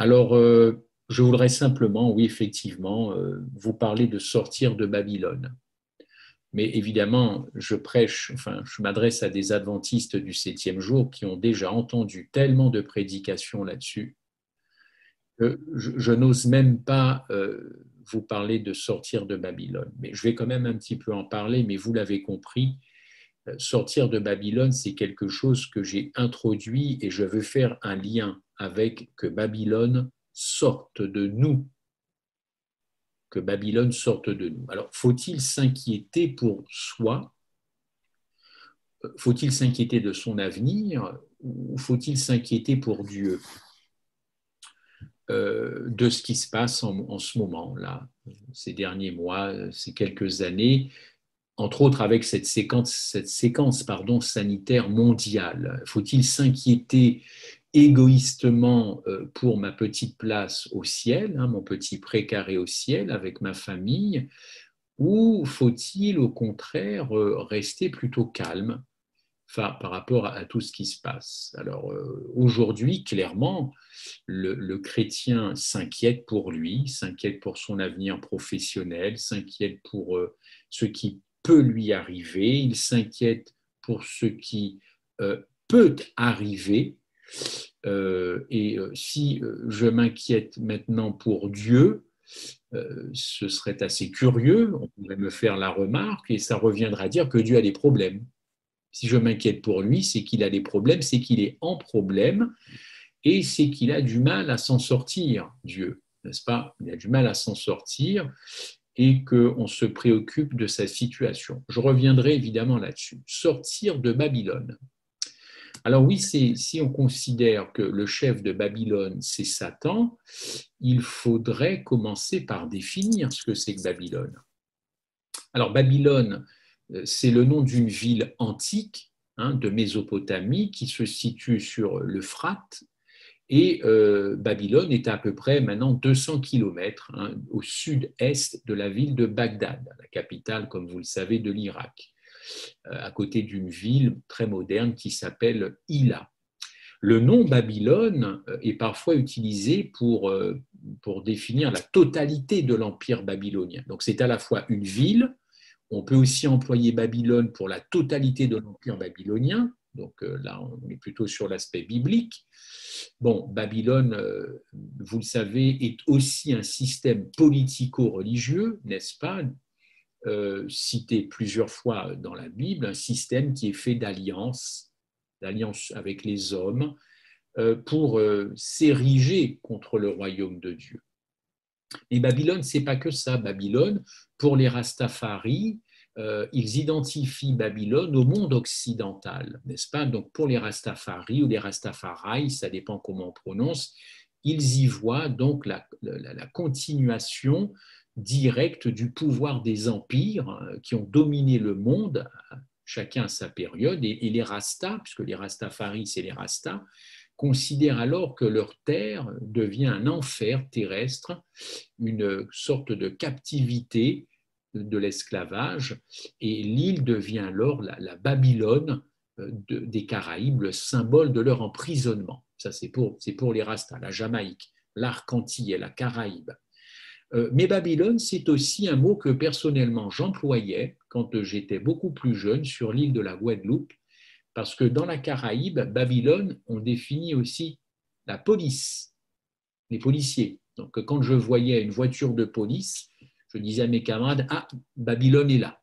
Alors, je voudrais simplement, oui, effectivement, vous parler de sortir de Babylone. Mais évidemment, je prêche, enfin, je m'adresse à des adventistes du septième jour qui ont déjà entendu tellement de prédications là-dessus que je n'ose même pas vous parler de sortir de Babylone. Mais je vais quand même un petit peu en parler, mais vous l'avez compris, sortir de Babylone, c'est quelque chose que j'ai introduit et je veux faire un lien avec que Babylone sorte de nous, que Babylone sorte de nous. Alors, faut-il s'inquiéter pour soi? Faut-il s'inquiéter de son avenir ou faut-il s'inquiéter pour Dieu de ce qui se passe en ce moment, là, ces derniers mois, ces quelques années, entre autres avec cette séquence sanitaire mondiale? Faut-il s'inquiéter égoïstement pour ma petite place au ciel, hein, mon petit précaré au ciel avec ma famille, ou faut-il au contraire rester plutôt calme par rapport à tout ce qui se passe? Alors aujourd'hui, clairement, le chrétien s'inquiète pour lui, s'inquiète pour son avenir professionnel, s'inquiète pour ce qui peut lui arriver, il s'inquiète pour ce qui peut arriver. Si je m'inquiète maintenant pour Dieu, ce serait assez curieux, on pourrait me faire la remarque et ça reviendra à dire que Dieu a des problèmes. Si je m'inquiète pour lui, c'est qu'il a des problèmes, c'est qu'il est en problème et c'est qu'il a du mal à s'en sortir, Dieu, n'est-ce pas? Il a du mal à s'en sortir et qu'on se préoccupe de sa situation. Je reviendrai évidemment là-dessus. Sortir de Babylone. Alors oui, si on considère que le chef de Babylone, c'est Satan, il faudrait commencer par définir ce que c'est que Babylone. Alors Babylone, c'est le nom d'une ville antique, hein, de Mésopotamie qui se situe sur l'Euphrate. Et Babylone est à peu près maintenant 200 kilomètres au sud-est de la ville de Bagdad, la capitale, comme vous le savez, de l'Irak, à côté d'une ville très moderne qui s'appelle Hilla. Le nom Babylone est parfois utilisé pour définir la totalité de l'empire babylonien. Donc c'est à la fois une ville, on peut aussi employer Babylone pour la totalité de l'empire babylonien, donc là on est plutôt sur l'aspect biblique. Bon, Babylone, vous le savez, est aussi un système politico-religieux, n'est-ce pas, cité plusieurs fois dans la Bible, un système qui est fait d'alliances avec les hommes pour s'ériger contre le royaume de Dieu. Et Babylone, c'est pas que ça. Babylone, pour les Rastafari, ils identifient Babylone au monde occidental, n'est-ce pas? Donc pour les Rastafari ou les Rastafari, ça dépend comment on prononce, ils y voient donc la continuation directe du pouvoir des empires qui ont dominé le monde, chacun à sa période, et les Rastas, puisque les Rastafari, c'est les Rastas, considèrent alors que leur terre devient un enfer terrestre, une sorte de captivité de l'esclavage, et l'île devient alors la Babylone des Caraïbes, le symbole de leur emprisonnement. Ça, c'est pour les Rastas, la Jamaïque, l'arc antillais, la Caraïbe. Mais Babylone, c'est aussi un mot que personnellement j'employais quand j'étais beaucoup plus jeune sur l'île de la Guadeloupe, parce que dans la Caraïbe, Babylone, on définit aussi la police, les policiers. Donc quand je voyais une voiture de police, je disais à mes camarades, ah, Babylone est là.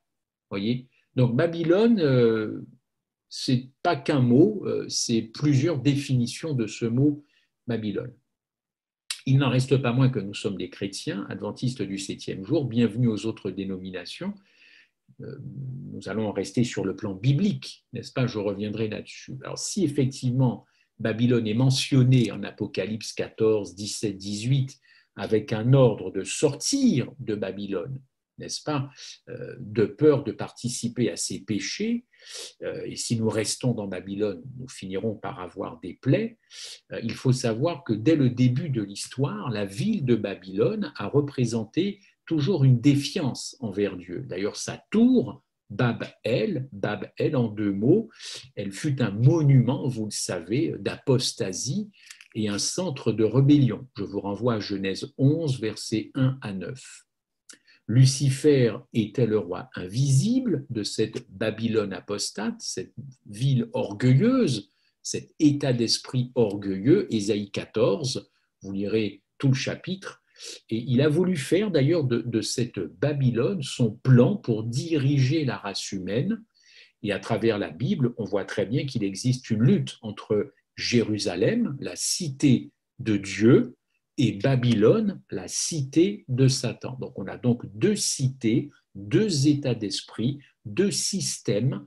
Voyez. Donc Babylone, c'est pas qu'un mot, c'est plusieurs définitions de ce mot Babylone. Il n'en reste pas moins que nous sommes des chrétiens, adventistes du septième jour, bienvenue aux autres dénominations. Nous allons rester sur le plan biblique, n'est-ce pas? Je reviendrai là-dessus. Alors si effectivement Babylone est mentionnée en Apocalypse 14, 17, 18, avec un ordre de sortir de Babylone, n'est-ce pas, de peur de participer à ses péchés, et si nous restons dans Babylone, nous finirons par avoir des plaies, il faut savoir que dès le début de l'histoire, la ville de Babylone a représenté toujours une défiance envers Dieu. D'ailleurs, sa tour, Bab-El en deux mots, elle fut un monument, vous le savez, d'apostasie et un centre de rébellion. Je vous renvoie à Genèse 11, versets 1 à 9. Lucifer était le roi invisible de cette Babylone apostate, cette ville orgueilleuse, cet état d'esprit orgueilleux, Ésaïe 14, vous lirez tout le chapitre, et il a voulu faire d'ailleurs de cette Babylone son plan pour diriger la race humaine, et à travers la Bible, on voit très bien qu'il existe une lutte entre Jérusalem, la cité de Dieu, et Babylone, la cité de Satan. Donc on a donc deux cités, deux états d'esprit, deux systèmes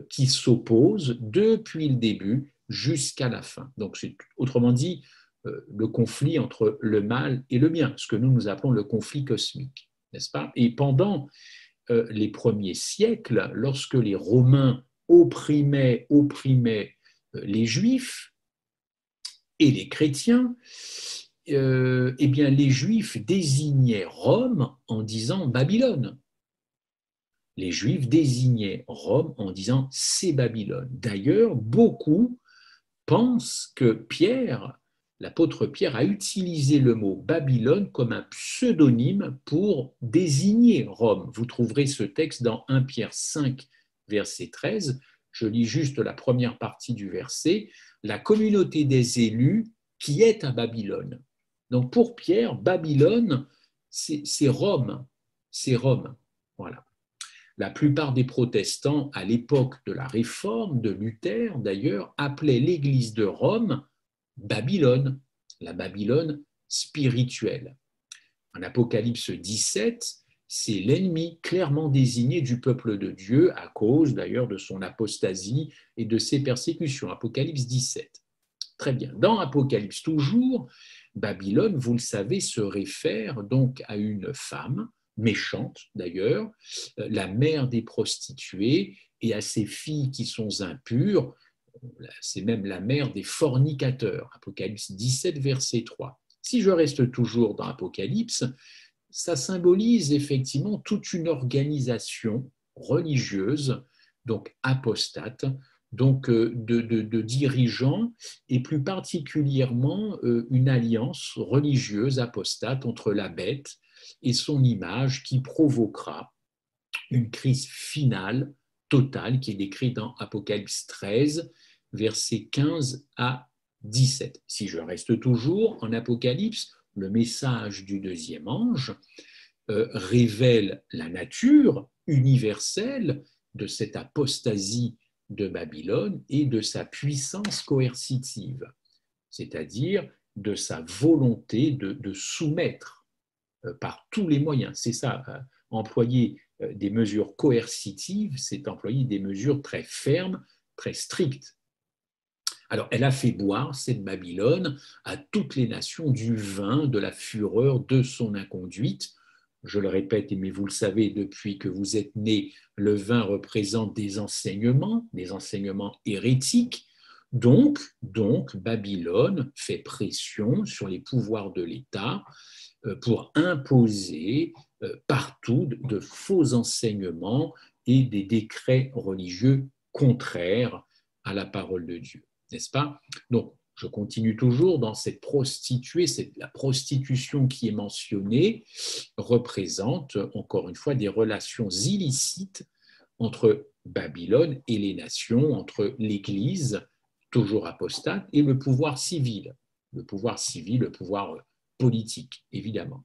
qui s'opposent depuis le début jusqu'à la fin. Donc c'est autrement dit le conflit entre le mal et le bien, ce que nous appelons le conflit cosmique, n'est-ce pas? Et pendant les premiers siècles, lorsque les Romains opprimaient les Juifs et les chrétiens, eh bien, les Juifs désignaient Rome en disant Babylone. Les Juifs désignaient Rome en disant c'est Babylone. D'ailleurs, beaucoup pensent que Pierre, l'apôtre Pierre, a utilisé le mot Babylone comme un pseudonyme pour désigner Rome. Vous trouverez ce texte dans 1 Pierre 5, verset 13. Je lis juste la première partie du verset. La communauté des élus qui est à Babylone. Donc pour Pierre, Babylone, c'est Rome. C'est Rome. Voilà. La plupart des protestants, à l'époque de la Réforme, de Luther d'ailleurs, appelaient l'Église de Rome Babylone, la Babylone spirituelle. En Apocalypse 17, c'est l'ennemi clairement désigné du peuple de Dieu à cause d'ailleurs de son apostasie et de ses persécutions. Apocalypse 17. Très bien. Dans Apocalypse toujours, Babylone, vous le savez, se réfère donc à une femme, méchante d'ailleurs, la mère des prostituées, et à ses filles qui sont impures, c'est même la mère des fornicateurs. Apocalypse 17, verset 3. Si je reste toujours dans Apocalypse, ça symbolise effectivement toute une organisation religieuse, donc apostate, donc de dirigeants, et plus particulièrement une alliance religieuse apostate entre la bête et son image qui provoquera une crise finale, totale, qui est décrite dans Apocalypse 13, versets 15 à 17. Si je reste toujours en Apocalypse, le message du deuxième ange révèle la nature universelle de cette apostasie de Babylone et de sa puissance coercitive, c'est-à-dire de sa volonté de soumettre par tous les moyens. C'est ça, employer des mesures coercitives, c'est employer des mesures très fermes, très strictes. Alors, elle a fait boire, cette Babylone, à toutes les nations du vin de la fureur de son inconduite. Je le répète, mais vous le savez, depuis que vous êtes nés, le vin représente des enseignements hérétiques. Donc, Babylone fait pression sur les pouvoirs de l'État pour imposer partout de faux enseignements et des décrets religieux contraires à la parole de Dieu, n'est-ce pas? Donc, je continue toujours dans cette prostituée, la prostitution qui est mentionnée représente, encore une fois, des relations illicites entre Babylone et les nations, entre l'Église, toujours apostate, et le pouvoir civil, le pouvoir politique, évidemment.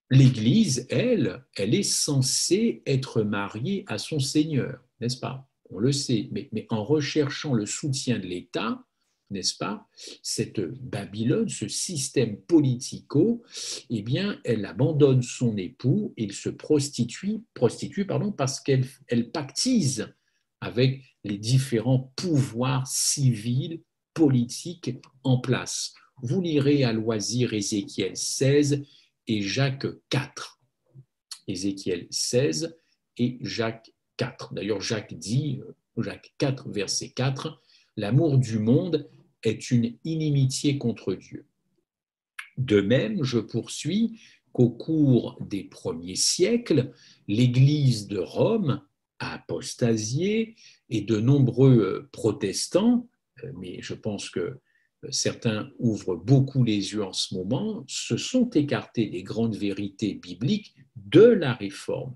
L'Église, elle est censée être mariée à son Seigneur, n'est-ce pas? On le sait, mais en recherchant le soutien de l'État, n'est-ce pas, cette Babylone, ce système politico, eh bien, elle abandonne son époux et il se prostitue parce qu'elle pactise avec les différents pouvoirs civils, politiques en place. Vous lirez à loisir Ézéchiel 16 et Jacques 4. Ézéchiel 16 et Jacques 4. D'ailleurs, Jacques 4, verset 4, « L'amour du monde est une inimitié contre Dieu. » De même, je poursuis qu'au cours des premiers siècles, l'Église de Rome a apostasié et de nombreux protestants mais je pense que certains ouvrent beaucoup les yeux en ce moment, se sont écartés des grandes vérités bibliques de la Réforme.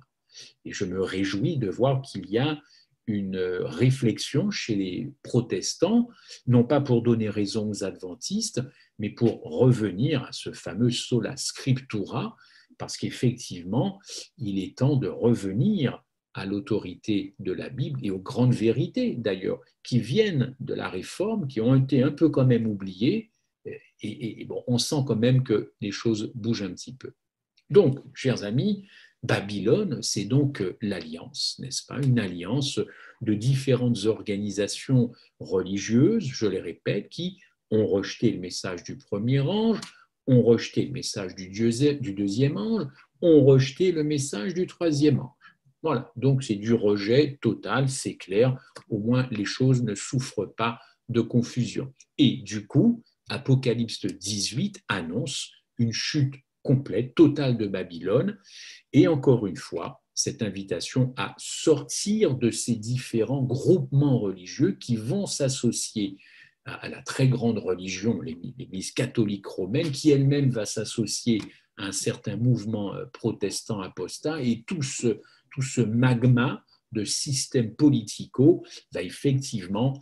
Et je me réjouis de voir qu'il y a une réflexion chez les protestants, non pas pour donner raison aux adventistes, mais pour revenir à ce fameux sola scriptura, parce qu'effectivement, il est temps de revenir à l'autorité de la Bible et aux grandes vérités, d'ailleurs, qui viennent de la Réforme, qui ont été un peu quand même oubliées, et bon, on sent quand même que les choses bougent un petit peu. Donc, chers amis, Babylone, c'est donc l'alliance, n'est-ce pas? Une alliance de différentes organisations religieuses, je les répète, qui ont rejeté le message du premier ange, ont rejeté le message du deuxième ange, ont rejeté le message du troisième ange. Voilà, donc c'est du rejet total, c'est clair, au moins les choses ne souffrent pas de confusion. Et du coup, Apocalypse 18 annonce une chute complète, totale de Babylone, et encore une fois, cette invitation à sortir de ces différents groupements religieux qui vont s'associer à la très grande religion, l'Église catholique romaine, qui elle-même va s'associer à un certain mouvement protestant apostat, et tout ce magma de systèmes politicaux va effectivement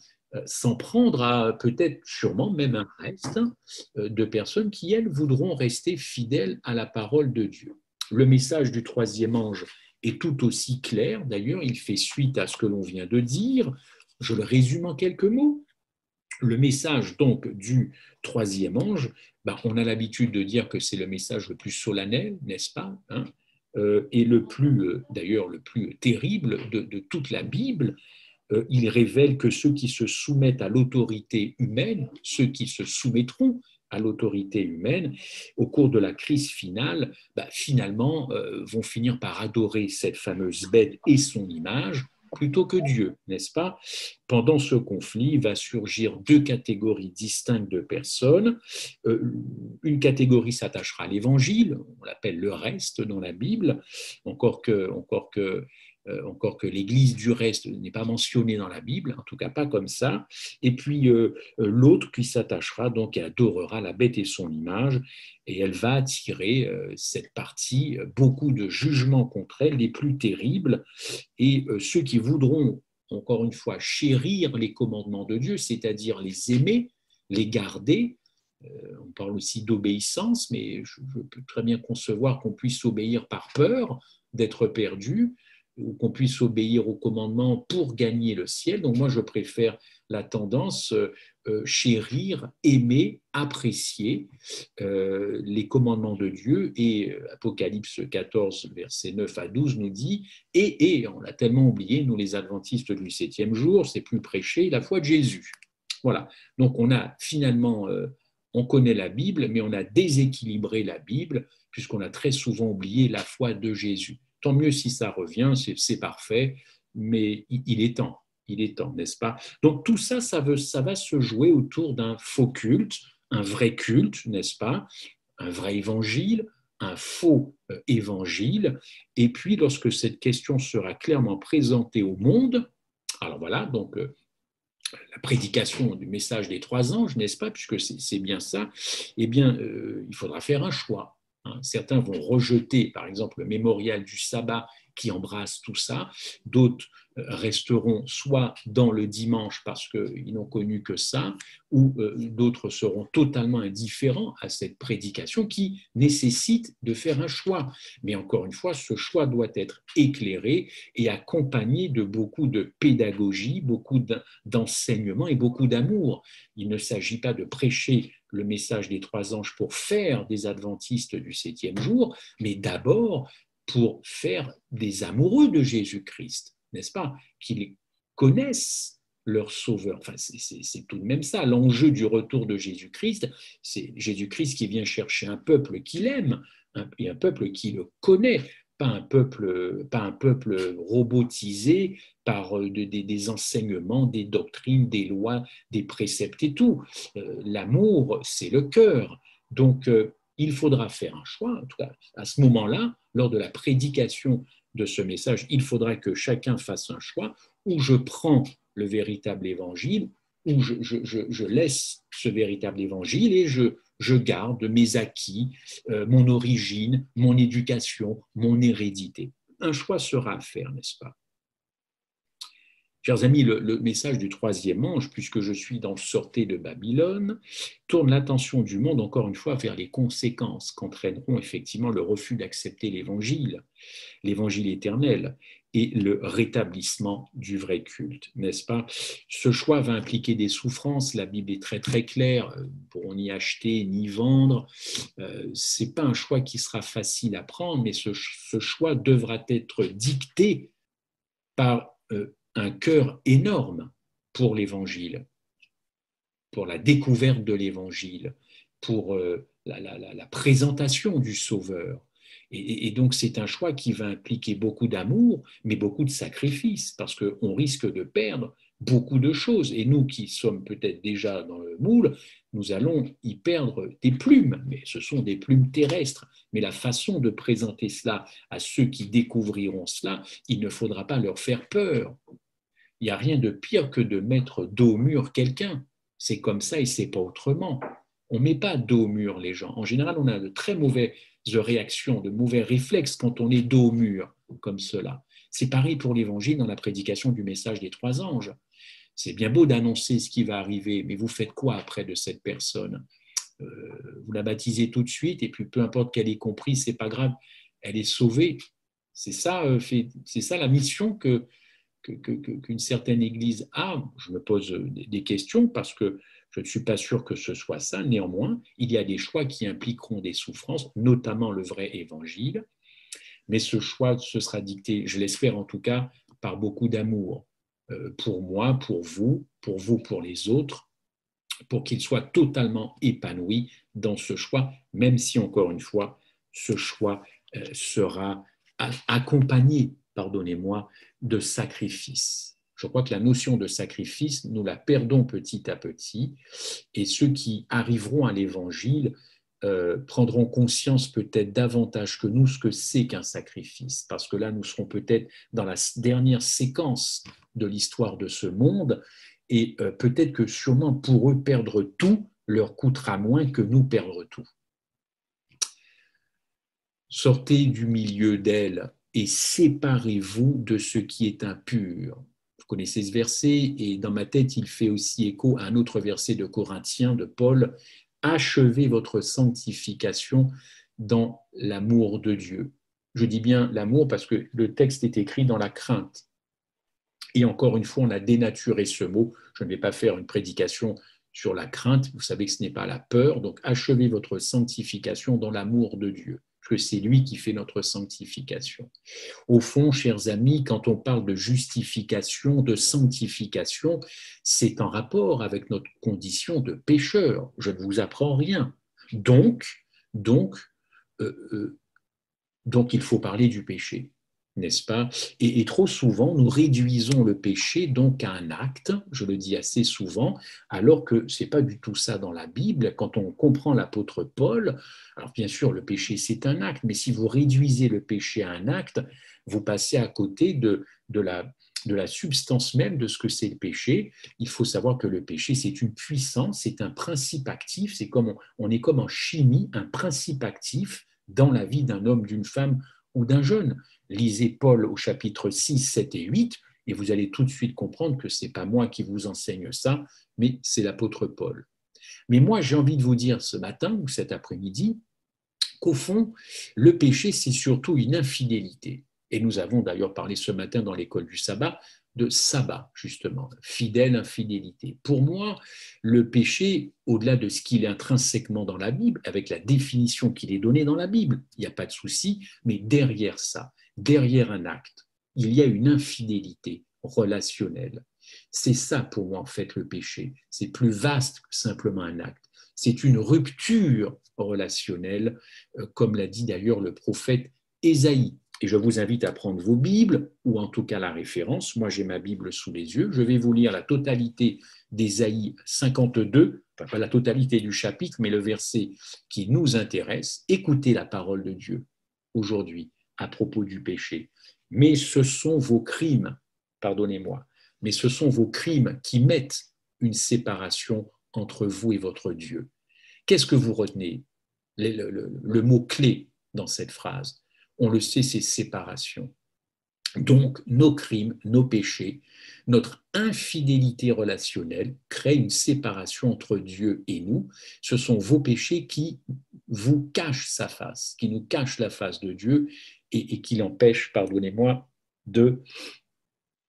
s'en prendre à peut-être sûrement même un reste de personnes qui, elles, voudront rester fidèles à la parole de Dieu. Le message du troisième ange est tout aussi clair, d'ailleurs, il fait suite à ce que l'on vient de dire. Je le résume en quelques mots. Le message donc du troisième ange, on a l'habitude de dire que c'est le message le plus solennel, n'est-ce pas, hein, et le plus, d'ailleurs, le plus terrible de toute la Bible. Il révèle que ceux qui se soumettent à l'autorité humaine, ceux qui se soumettront à l'autorité humaine, au cours de la crise finale, finalement, vont finir par adorer cette fameuse bête et son image plutôt que Dieu, n'est-ce pas? Pendant ce conflit, va surgir deux catégories distinctes de personnes. Une catégorie s'attachera à l'évangile, on l'appelle le reste dans la Bible, encore que l'Église du reste n'est pas mentionnée dans la Bible, en tout cas pas comme ça. Et puis l'autre qui s'attachera donc et adorera la bête et son image, et elle va attirer cette partie beaucoup de jugements contre elle, les plus terribles, et ceux qui voudront, encore une fois, chérir les commandements de Dieu, c'est-à-dire les aimer, les garder. On parle aussi d'obéissance, mais je peux très bien concevoir qu'on puisse obéir par peur d'être perdu, ou qu'on puisse obéir aux commandements pour gagner le ciel. Donc moi, je préfère la tendance chérir, aimer, apprécier les commandements de Dieu. Et Apocalypse 14, versets 9 à 12 nous dit, et on l'a tellement oublié, nous les adventistes du 7e jour, c'est plus prêcher la foi de Jésus. Voilà, donc on a finalement... on connaît la Bible, mais on a déséquilibré la Bible, puisqu'on a très souvent oublié la foi de Jésus. Tant mieux si ça revient, c'est parfait, mais il est temps, n'est-ce pas? Donc tout ça, ça va se jouer autour d'un faux culte, un vrai culte, n'est-ce pas? Un vrai évangile, un faux évangile. Et puis, lorsque cette question sera clairement présentée au monde, alors voilà, donc la prédication du message des trois anges, n'est-ce pas, puisque c'est bien ça, eh bien, il faudra faire un choix. Hein. Certains vont rejeter, par exemple, le mémorial du sabbat qui embrasse tout ça. D'autres resteront soit dans le dimanche parce qu'ils n'ont connu que ça, ou d'autres seront totalement indifférents à cette prédication qui nécessite de faire un choix. Mais encore une fois, ce choix doit être éclairé et accompagné de beaucoup de pédagogie, beaucoup d'enseignement et beaucoup d'amour. Il ne s'agit pas de prêcher le message des trois anges pour faire des adventistes du 7e jour, mais d'abord pour faire des amoureux de Jésus-Christ, n'est-ce pas? Qu'ils connaissent leur sauveur. Enfin, c'est tout de même ça. L'enjeu du retour de Jésus-Christ, c'est Jésus-Christ qui vient chercher un peuple qu'il aime et un peuple qui le connaît, pas un peuple robotisé par des enseignements, des doctrines, des lois, des préceptes et tout. L'amour, c'est le cœur. Donc, il faudra faire un choix. En tout cas, à ce moment-là, lors de la prédication de ce message, il faudra que chacun fasse un choix où je prends le véritable évangile où je laisse ce véritable évangile et je garde mes acquis, mon origine, mon éducation, mon hérédité. Un choix sera à faire, n'est-ce pas? Chers amis, le message du troisième ange, puisque je suis dans Sortez de Babylone, tourne l'attention du monde, encore une fois, vers les conséquences qu'entraîneront effectivement le refus d'accepter l'évangile éternel, et le rétablissement du vrai culte, n'est-ce pas? Ce choix va impliquer des souffrances, la Bible est très très claire, pour ni acheter ni vendre, ce n'est pas un choix qui sera facile à prendre, mais ce choix devra être dicté par un cœur énorme pour l'évangile, pour la découverte de l'évangile, pour la présentation du Sauveur. Et donc c'est un choix qui va impliquer beaucoup d'amour, mais beaucoup de sacrifices, parce qu'on risque de perdre beaucoup de choses. Et nous qui sommes peut-être déjà dans le moule, nous allons y perdre des plumes, mais ce sont des plumes terrestres. Mais la façon de présenter cela à ceux qui découvriront cela, il ne faudra pas leur faire peur. Il n'y a rien de pire que de mettre dos au mur quelqu'un. C'est comme ça et c'est pas autrement. On ne met pas dos au mur les gens. En général, on a de très mauvaises réactions, de mauvais réflexes quand on est dos au mur comme cela. C'est pareil pour l'évangile dans la prédication du message des trois anges. C'est bien beau d'annoncer ce qui va arriver, mais vous faites quoi après de cette personne? Vous la baptisez tout de suite et puis peu importe qu'elle ait compris, c'est pas grave, elle est sauvée. C'est ça, c'est ça la mission qu'une certaine Église a. Je me pose des questions parce que je ne suis pas sûr que ce soit ça. Néanmoins, il y a des choix qui impliqueront des souffrances, notamment le vrai évangile. Mais ce choix, ce sera dicté, je l'espère en tout cas, par beaucoup d'amour pour moi, pour les autres, pour qu'ils soient totalement épanouis dans ce choix, même si, encore une fois, ce choix sera accompagné, pardonnez-moi, de sacrifice. Je crois que la notion de sacrifice, nous la perdons petit à petit, et ceux qui arriveront à l'Évangile prendront conscience peut-être davantage que nous ce que c'est qu'un sacrifice, parce que là, nous serons peut-être dans la dernière séquence de l'histoire de ce monde, et peut-être que sûrement pour eux, perdre tout leur coûtera moins que nous perdre tout. Sortez du milieu d'elle et séparez-vous de ce qui est impur. Vous connaissez ce verset et dans ma tête, il fait aussi écho à un autre verset de Corinthiens, de Paul. Achevez votre sanctification dans l'amour de Dieu. Je dis bien l'amour parce que le texte est écrit dans la crainte. Et encore une fois, on a dénaturé ce mot. Je ne vais pas faire une prédication sur la crainte. Vous savez que ce n'est pas la peur. Donc, achevez votre sanctification dans l'amour de Dieu, parce que c'est lui qui fait notre sanctification. Au fond, chers amis, quand on parle de justification, de sanctification, c'est en rapport avec notre condition de pécheur. Je ne vous apprends rien. Donc, il faut parler du péché, n'est-ce pas? Et trop souvent, nous réduisons le péché donc à un acte, je le dis assez souvent, alors que ce n'est pas du tout ça dans la Bible. Quand on comprend l'apôtre Paul, alors bien sûr, le péché, c'est un acte, mais si vous réduisez le péché à un acte, vous passez à côté de la substance même de ce que c'est le péché. Il faut savoir que le péché, c'est une puissance, c'est un principe actif, c'est comme on est comme en chimie, un principe actif dans la vie d'un homme, d'une femme ou d'un jeune. Lisez Paul au chapitre 6, 7 et 8, et vous allez tout de suite comprendre que ce n'est pas moi qui vous enseigne ça, mais c'est l'apôtre Paul. Mais moi, j'ai envie de vous dire ce matin ou cet après-midi qu'au fond, le péché, c'est surtout une infidélité. Et nous avons d'ailleurs parlé ce matin dans l'école du sabbat de sabbat, justement, fidèle infidélité. Pour moi, le péché, au-delà de ce qu'il est intrinsèquement dans la Bible, avec la définition qu'il est donnée dans la Bible, il n'y a pas de souci, mais derrière ça, derrière un acte, il y a une infidélité relationnelle. C'est ça pour moi en fait le péché. C'est plus vaste que simplement un acte. C'est une rupture relationnelle, comme l'a dit d'ailleurs le prophète Ésaïe. Et je vous invite à prendre vos Bibles, ou en tout cas la référence. Moi, j'ai ma Bible sous les yeux. Je vais vous lire la totalité d'Ésaïe 52, enfin pas la totalité du chapitre, mais le verset qui nous intéresse. Écoutez la parole de Dieu aujourd'hui à propos du péché. Mais ce sont vos crimes, pardonnez-moi, mais ce sont vos crimes qui mettent une séparation entre vous et votre Dieu. Qu'est-ce que vous retenez? Le mot-clé dans cette phrase, on le sait, c'est séparation. Donc, nos crimes, nos péchés, notre infidélité relationnelle crée une séparation entre Dieu et nous. Ce sont vos péchés qui vous cachent sa face, qui nous cachent la face de Dieu et qui l'empêchent, pardonnez-moi, de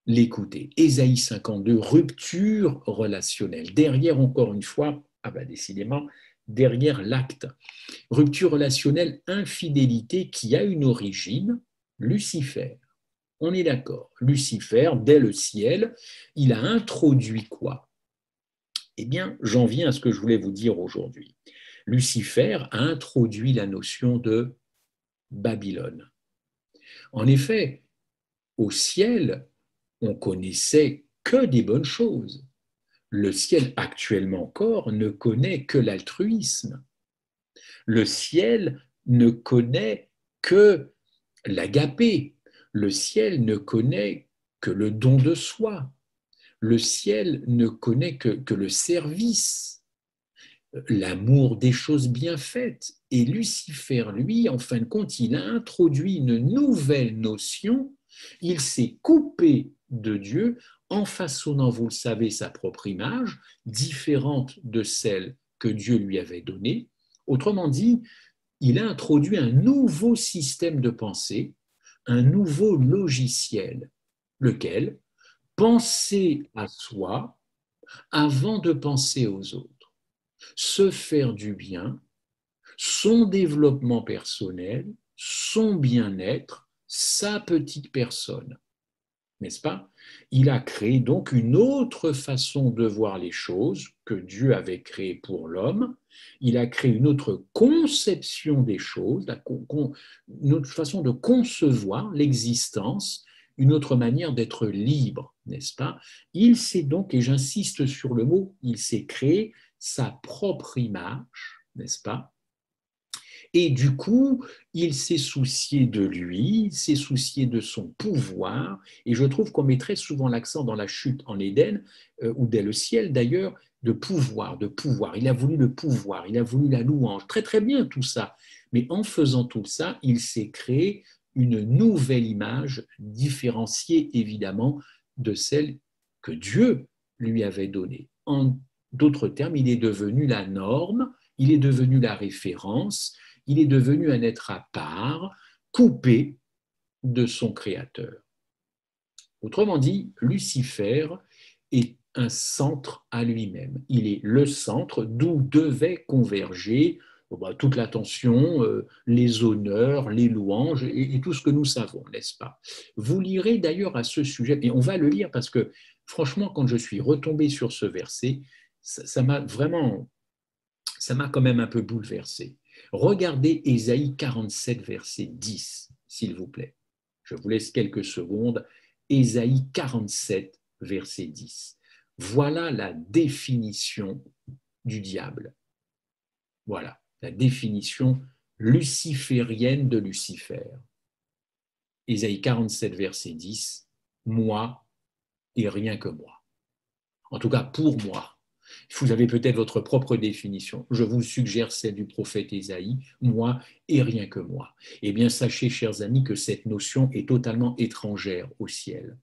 l'écouter. Ésaïe 52, rupture relationnelle. Derrière, encore une fois, décidément, derrière l'acte. Rupture relationnelle, infidélité qui a une origine, Lucifer. On est d'accord. Lucifer, dès le ciel, il a introduit quoi? Eh bien, j'en viens à ce que je voulais vous dire aujourd'hui. Lucifer a introduit la notion de Babylone. En effet, au ciel, on connaissait que des bonnes choses. Le ciel, actuellement encore, ne connaît que l'altruisme. Le ciel ne connaît que l'agapé. Le ciel ne connaît que le don de soi. Le ciel ne connaît que le service, l'amour des choses bien faites. Et Lucifer, lui, en fin de compte, il a introduit une nouvelle notion. Il s'est coupé de Dieu en façonnant, vous le savez, sa propre image, différente de celle que Dieu lui avait donnée. Autrement dit, il a introduit un nouveau système de pensée, un nouveau logiciel, lequel penser à soi avant de penser aux autres, se faire du bien, son développement personnel, son bien-être, sa petite personne, n'est-ce pas? Il a créé donc une autre façon de voir les choses que Dieu avait créée pour l'homme. Il a créé une autre conception des choses, une autre façon de concevoir l'existence, une autre manière d'être libre, n'est-ce pas? Il s'est donc, et j'insiste sur le mot, il s'est créé sa propre image, n'est-ce pas? Et du coup, il s'est soucié de lui, il s'est soucié de son pouvoir, et je trouve qu'on met très souvent l'accent dans la chute en Éden, ou dès le ciel d'ailleurs, de pouvoir, de pouvoir. Il a voulu le pouvoir, il a voulu la louange, très très bien tout ça. Mais en faisant tout ça, il s'est créé une nouvelle image différenciée évidemment de celle que Dieu lui avait donnée. En d'autres termes, il est devenu la norme, il est devenu la référence, il est devenu un être à part, coupé de son créateur. Autrement dit, Lucifer est un centre à lui-même. Il est le centre d'où devait converger toute l'attention, les honneurs, les louanges et tout ce que nous savons, n'est-ce pas? Vous lirez d'ailleurs à ce sujet, et on va le lire parce que franchement, quand je suis retombé sur ce verset, ça m'a vraiment, ça m'a quand même un peu bouleversé. Regardez Ésaïe 47, verset 10, s'il vous plaît. Je vous laisse quelques secondes. Ésaïe 47, verset 10. Voilà la définition du diable. Voilà la définition luciférienne de Lucifer. Ésaïe 47, verset 10. Moi et rien que moi. En tout cas, pour moi. Vous avez peut-être votre propre définition. Je vous suggère celle du prophète Ésaïe, moi et rien que moi. Eh bien, sachez, chers amis, que cette notion est totalement étrangère au ciel.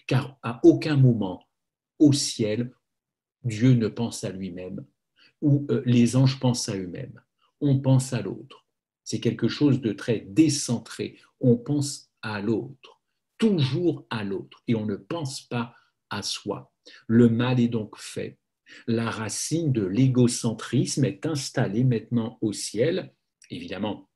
Car à aucun moment, au ciel, Dieu ne pense à lui-même ou les anges pensent à eux-mêmes. On pense à l'autre. C'est quelque chose de très décentré. On pense à l'autre, toujours à l'autre, et on ne pense pas à soi. Le mal est donc fait. La racine de l'égocentrisme est installée maintenant au ciel. Évidemment,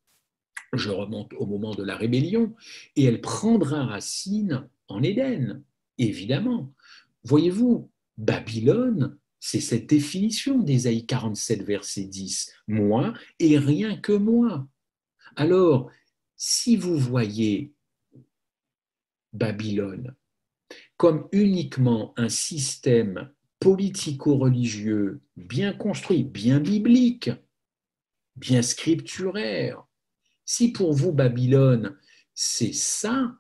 je remonte au moment de la rébellion, et elle prendra racine en Éden, évidemment. Voyez-vous, Babylone, c'est cette définition d'Ésaïe 47, verset 10. Moi et rien que moi. Alors, si vous voyez Babylone comme uniquement un système politico-religieux bien construit, bien biblique, bien scripturaire, si pour vous Babylone, c'est ça,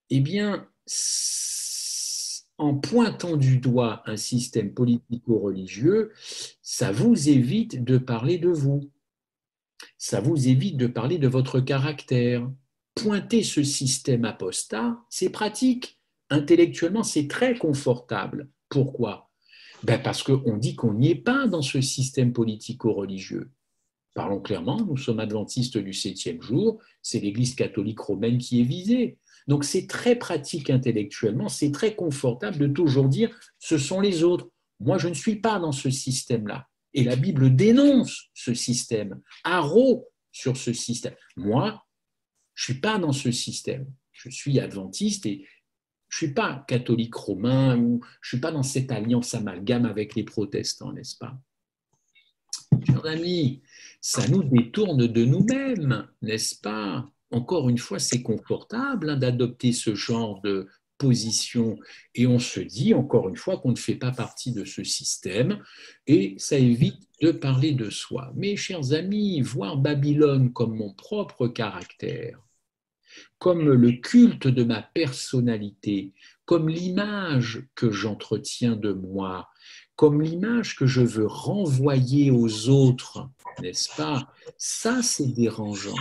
eh bien, en pointant du doigt un système politico-religieux, ça vous évite de parler de vous. Ça vous évite de parler de votre caractère. Pointer ce système apostat, c'est pratique. Intellectuellement, c'est très confortable. Pourquoi? Ben parce qu'on dit qu'on n'y est pas dans ce système politico-religieux. Parlons clairement, nous sommes adventistes du 7e jour, c'est l'Église catholique romaine qui est visée. Donc c'est très pratique intellectuellement, c'est très confortable de toujours dire ce sont les autres. Moi, je ne suis pas dans ce système-là. Et la Bible dénonce ce système, haro sur ce système. Moi, je ne suis pas dans ce système. Je suis adventiste et je ne suis pas catholique romain ou je ne suis pas dans cette alliance amalgame avec les protestants, n'est-ce pas? Chers amis, ça nous détourne de nous-mêmes, n'est-ce pas? Encore une fois, c'est confortable d'adopter ce genre de position et on se dit encore une fois qu'on ne fait pas partie de ce système et ça évite de parler de soi. Mais chers amis, voir Babylone comme mon propre caractère, comme le culte de ma personnalité, comme l'image que j'entretiens de moi, comme l'image que je veux renvoyer aux autres, n'est-ce pas? Ça, c'est dérangeant.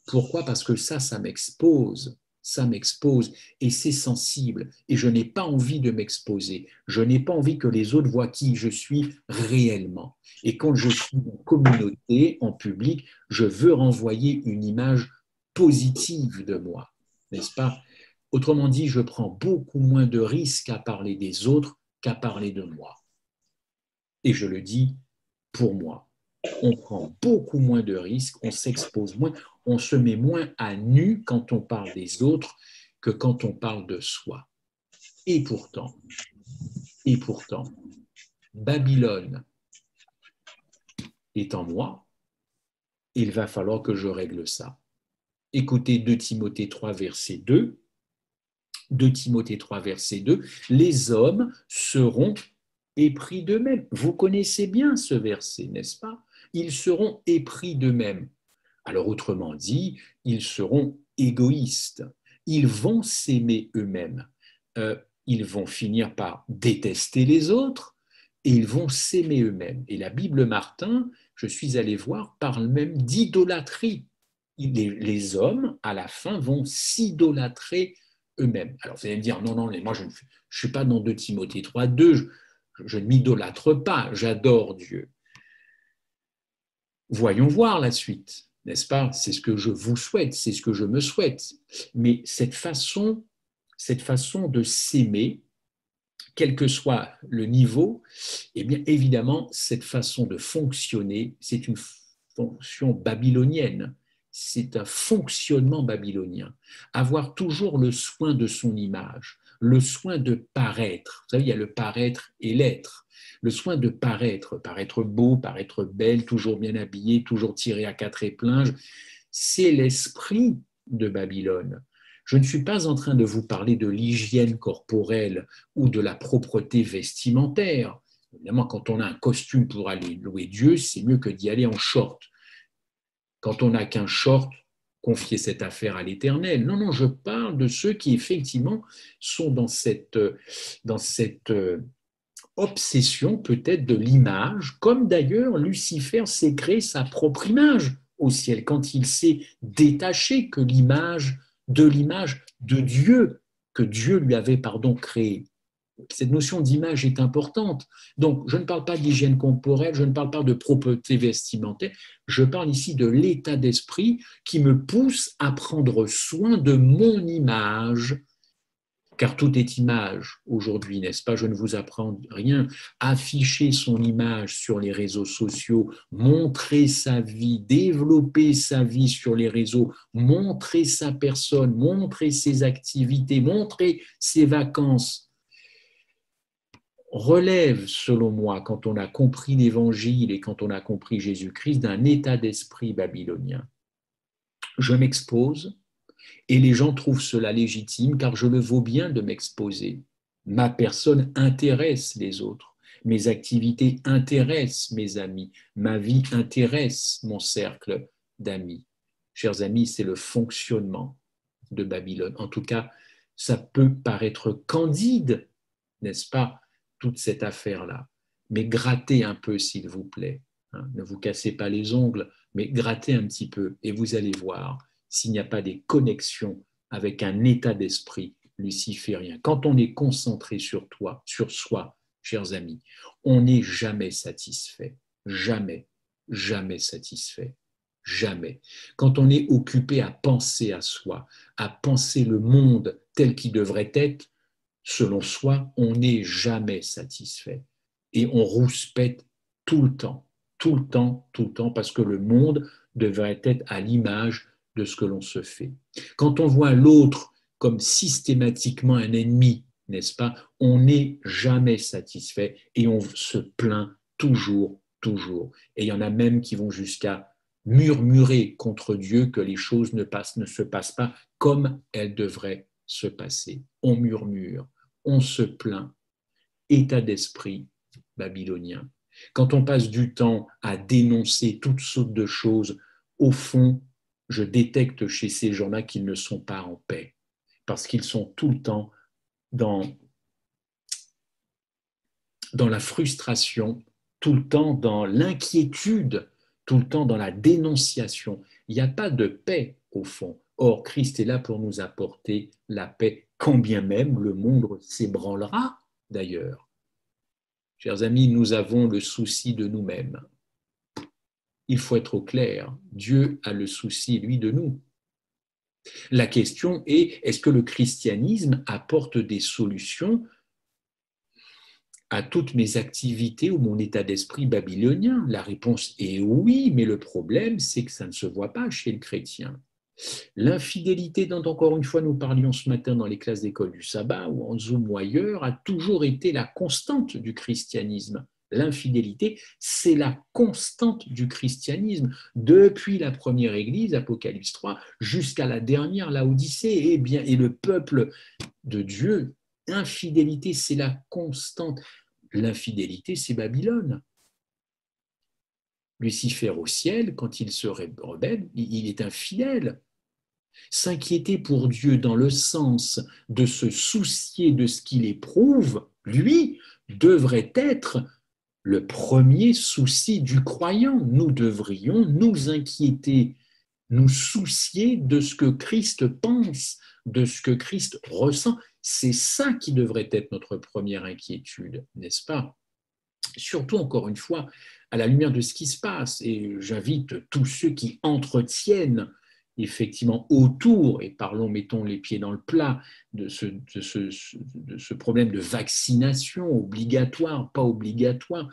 Pourquoi? Parce que ça m'expose. Ça m'expose et c'est sensible et je n'ai pas envie de m'exposer. Je n'ai pas envie que les autres voient qui je suis réellement. Et quand je suis en communauté, en public, je veux renvoyer une image positive de moi, n'est-ce pas? Autrement dit, je prends beaucoup moins de risques à parler des autres qu'à parler de moi. Et je le dis pour moi. On prend beaucoup moins de risques, on s'expose moins, on se met moins à nu quand on parle des autres que quand on parle de soi. Et pourtant, Babylone est en moi, il va falloir que je règle ça. Écoutez 2 Timothée 3, verset 2. 2 Timothée 3, verset 2. Les hommes seront épris d'eux-mêmes. Vous connaissez bien ce verset, n'est-ce pas? Ils seront épris d'eux-mêmes. Alors autrement dit, ils seront égoïstes. Ils vont s'aimer eux-mêmes. Ils vont finir par détester les autres et ils vont s'aimer eux-mêmes. Et la Bible Martin, je suis allé voir, parle même d'idolâtrie. Les hommes, à la fin, vont s'idolâtrer eux-mêmes. Alors vous allez me dire, non, non, mais moi je ne suis pas dans 2 Timothée 3, 2, je ne m'idolâtre pas, j'adore Dieu. Voyons voir la suite, n'est-ce pas? C'est ce que je vous souhaite, c'est ce que je me souhaite. Mais cette façon de s'aimer, quel que soit le niveau, eh bien évidemment, cette façon de fonctionner, c'est une fonction babylonienne. C'est un fonctionnement babylonien. Avoir toujours le soin de son image, le soin de paraître. Vous savez, il y a le paraître et l'être. Le soin de paraître beau, paraître belle, toujours bien habillé, toujours tiré à 4 épingles, c'est l'esprit de Babylone. Je ne suis pas en train de vous parler de l'hygiène corporelle ou de la propreté vestimentaire. Évidemment, quand on a un costume pour aller louer Dieu, c'est mieux que d'y aller en short. Quand on n'a qu'un short, confier cette affaire à l'Éternel. Non, non, je parle de ceux qui effectivement sont dans cette obsession peut-être de l'image, comme d'ailleurs Lucifer s'est créé sa propre image au ciel, quand il s'est détaché de l'image de Dieu, que Dieu lui avait créée. Cette notion d'image est importante. Donc, je ne parle pas d'hygiène corporelle, je ne parle pas de propreté vestimentaire, je parle ici de l'état d'esprit qui me pousse à prendre soin de mon image, car tout est image aujourd'hui, n'est-ce pas? Je ne vous apprends rien. Afficher son image sur les réseaux sociaux, montrer sa vie, développer sa vie sur les réseaux, montrer sa personne, montrer ses activités, montrer ses vacances, relève, selon moi, quand on a compris l'Évangile et quand on a compris Jésus-Christ, d'un état d'esprit babylonien. Je m'expose et les gens trouvent cela légitime car je le vaux bien de m'exposer. Ma personne intéresse les autres. Mes activités intéressent mes amis. Ma vie intéresse mon cercle d'amis. Chers amis, c'est le fonctionnement de Babylone. En tout cas, ça peut paraître candide n'est-ce pas, toute cette affaire-là. Mais grattez un peu, s'il vous plaît. Hein. Ne vous cassez pas les ongles, mais grattez un petit peu et vous allez voir s'il n'y a pas des connexions avec un état d'esprit luciférien. Quand on est concentré sur toi, sur soi, chers amis, on n'est jamais satisfait. Jamais, jamais satisfait. Jamais. Quand on est occupé à penser à soi, à penser le monde tel qu'il devrait être, selon soi, on n'est jamais satisfait. Et on rouspète tout le temps, tout le temps, tout le temps, parce que le monde devrait être à l'image de ce que l'on se fait. Quand on voit l'autre comme systématiquement un ennemi, n'est-ce pas, on n'est jamais satisfait et on se plaint toujours, toujours. Et il y en a même qui vont jusqu'à murmurer contre Dieu que les choses ne se passent pas comme elles devraient se passer. On murmure, on se plaint. État d'esprit babylonien. Quand on passe du temps à dénoncer toutes sortes de choses, au fond, je détecte chez ces gens-là qu'ils ne sont pas en paix, parce qu'ils sont tout le temps dans la frustration, tout le temps dans l'inquiétude, tout le temps dans la dénonciation. Il n'y a pas de paix au fond. Or, Christ est là pour nous apporter la paix, quand bien même le monde s'ébranlera d'ailleurs. Chers amis, nous avons le souci de nous-mêmes. Il faut être au clair. Dieu a le souci, lui, de nous. La question est, est-ce que le christianisme apporte des solutions à toutes mes activités ou mon état d'esprit babylonien? La réponse est oui, mais le problème, c'est que ça ne se voit pas chez le chrétien. L'infidélité dont encore une fois nous parlions ce matin dans les classes d'école du sabbat ou en Zoom ou ailleurs a toujours été la constante du christianisme. L'infidélité, c'est la constante du christianisme, depuis la première église, Apocalypse 3, jusqu'à la dernière, Laodicée, et le peuple de Dieu. Infidélité, c'est la constante. L'infidélité, c'est Babylone. Lucifer au ciel, quand il se rebelle, il est infidèle. S'inquiéter pour Dieu dans le sens de se soucier de ce qu'il éprouve, lui, devrait être le premier souci du croyant. Nous devrions nous inquiéter, nous soucier de ce que Christ pense, de ce que Christ ressent. C'est ça qui devrait être notre première inquiétude, n'est-ce pas? Surtout, encore une fois, à la lumière de ce qui se passe. Et j'invite tous ceux qui entretiennent effectivement autour, et parlons, mettons les pieds dans le plat, de ce problème de vaccination obligatoire, pas obligatoire,